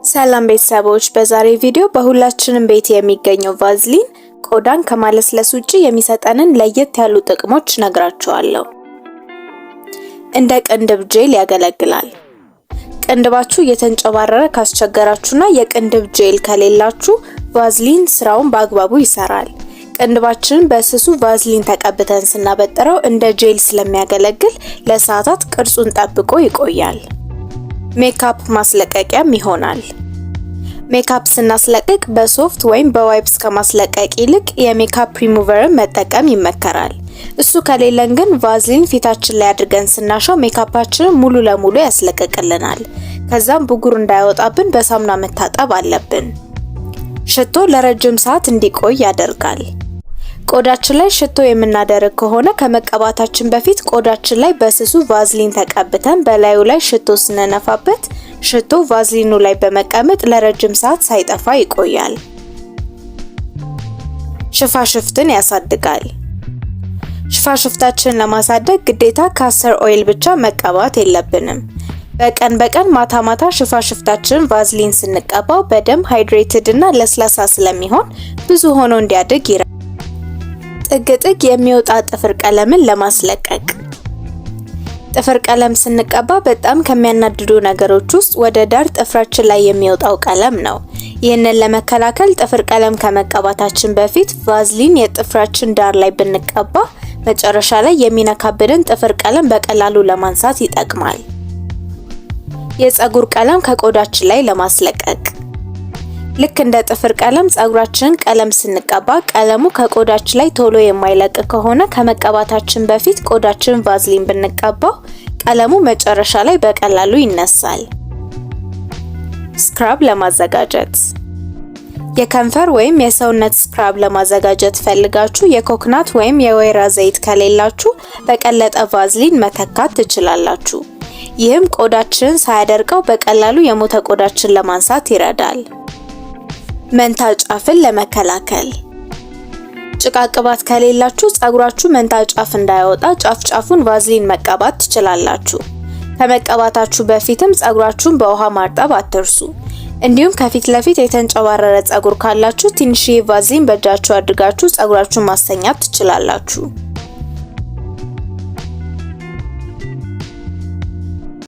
ሰላም ቤተሰቦች፣ በዛሬ ቪዲዮ በሁላችንም ቤት የሚገኘው ቫዝሊን ቆዳን ከማለስለስ ውጪ የሚሰጠንን ለየት ያሉ ጥቅሞች ነግራችኋለሁ። እንደ ቅንድብ ጄል ያገለግላል። ቅንድባችሁ እየተንጨባረረ ካስቸገራችሁና የቅንድብ ጄል ከሌላችሁ ቫዝሊን ስራውን በአግባቡ ይሰራል። ቅንድባችንን በስሱ ቫዝሊን ተቀብተን ስናበጥረው እንደ ጄል ስለሚያገለግል ለሰዓታት ቅርጹን ጠብቆ ይቆያል። ሜካፕ ማስለቀቂያም ይሆናል። ሜካፕ ስናስለቅቅ በሶፍት ወይም በዋይፕስ ከማስለቀቅ ይልቅ የሜካፕ ሪሙቨርን መጠቀም ይመከራል። እሱ ከሌለን ግን ቫዝሊን ፊታችን ላይ አድርገን ስናሻው ሜካፓችንን ሙሉ ለሙሉ ያስለቅቅልናል። ከዛም ብጉር እንዳይወጣብን በሳሙና መታጠብ አለብን። ሽቶ ለረጅም ሰዓት እንዲቆይ ያደርጋል። ቆዳችን ላይ ሽቶ የምናደርግ ከሆነ ከመቀባታችን በፊት ቆዳችን ላይ በስሱ ቫዝሊን ተቀብተን በላዩ ላይ ሽቶ ስንነፋበት ሽቶ ቫዝሊኑ ላይ በመቀመጥ ለረጅም ሰዓት ሳይጠፋ ይቆያል። ሽፋሽፍትን ያሳድጋል። ሽፋሽፍታችንን ለማሳደግ ግዴታ ካስተር ኦይል ብቻ መቀባት የለብንም። በቀን ማታ ማታ ሽፋሽፍታችንን ቫዝሊን ስንቀባው በደንብ ሃይድሬትድ እና ለስላሳ ስለሚሆን ብዙ ሆኖ እንዲያድግ ይረዳል። ጥግ የሚወጣ ጥፍር ቀለምን ለማስለቀቅ። ጥፍር ቀለም ስንቀባ በጣም ከሚያናድዱ ነገሮች ውስጥ ወደ ዳር ጥፍራችን ላይ የሚወጣው ቀለም ነው። ይህንን ለመከላከል ጥፍር ቀለም ከመቀባታችን በፊት ቫዝሊን የጥፍራችን ዳር ላይ ብንቀባ መጨረሻ ላይ የሚነካብንን ጥፍር ቀለም በቀላሉ ለማንሳት ይጠቅማል። የፀጉር ቀለም ከቆዳችን ላይ ለማስለቀቅ። ልክ እንደ ጥፍር ቀለም ፀጉራችንን ቀለም ስንቀባ ቀለሙ ከቆዳችን ላይ ቶሎ የማይለቅ ከሆነ ከመቀባታችን በፊት ቆዳችን ቫዝሊን ብንቀባው ቀለሙ መጨረሻ ላይ በቀላሉ ይነሳል። ስክራብ ለማዘጋጀት። የከንፈር ወይም የሰውነት ስክራብ ለማዘጋጀት ፈልጋችሁ የኮኮናት ወይም የወይራ ዘይት ከሌላችሁ በቀለጠ ቫዝሊን መተካት ትችላላችሁ። ይህም ቆዳችንን ሳያደርቀው በቀላሉ የሞተ ቆዳችን ለማንሳት ይረዳል። መንታ ጫፍን ለመከላከል። ጭቃ ቅባት ከሌላችሁ ፀጉራችሁ መንታ ጫፍ እንዳይወጣ ጫፉን ቫዝሊን መቀባት ትችላላችሁ። ከመቀባታችሁ በፊትም ፀጉራችሁን በውሃ ማርጠብ አትርሱ። እንዲሁም ከፊት ለፊት የተንጨባረረ ፀጉር ካላችሁ ትንሽዬ ቫዝሊን በእጃችሁ አድርጋችሁ ፀጉራችሁን ማስተኛት ትችላላችሁ።